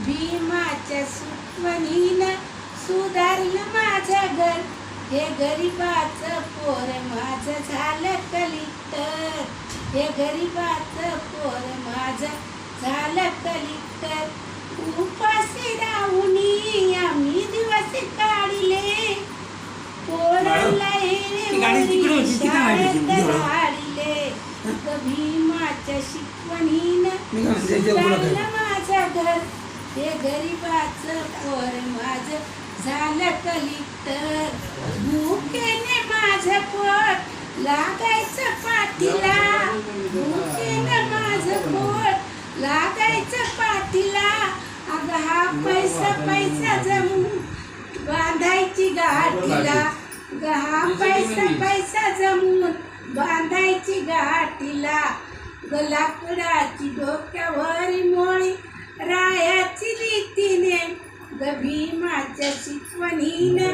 भीमाच्या सुकवणीनं सुधारलं माझं घर. हे गरीबाचं पोर माझं झालं कलितर. हे गरीबाचं पोर माझं झालं कलितर. उपाशी राहुनी आम्ही दिवस काढले. पोराला शाळेत काढले. भीमाच्या शिकवणीनं सुधारलं माझं घर. हे गरीबाचं पोर माझं झालं कलितर. भुकेने माझं पोट लागायचं पाठीला. भुकेने माझं पोट लागायचं पाठीला. अगं हा पैसा जमून बांधायची गाठीला. हा पैसा जमून बांधायची गाठीला. लाकडाची डोक्यावर मोळी रायाची रीतीने. भीमाच्या शिकवणीनं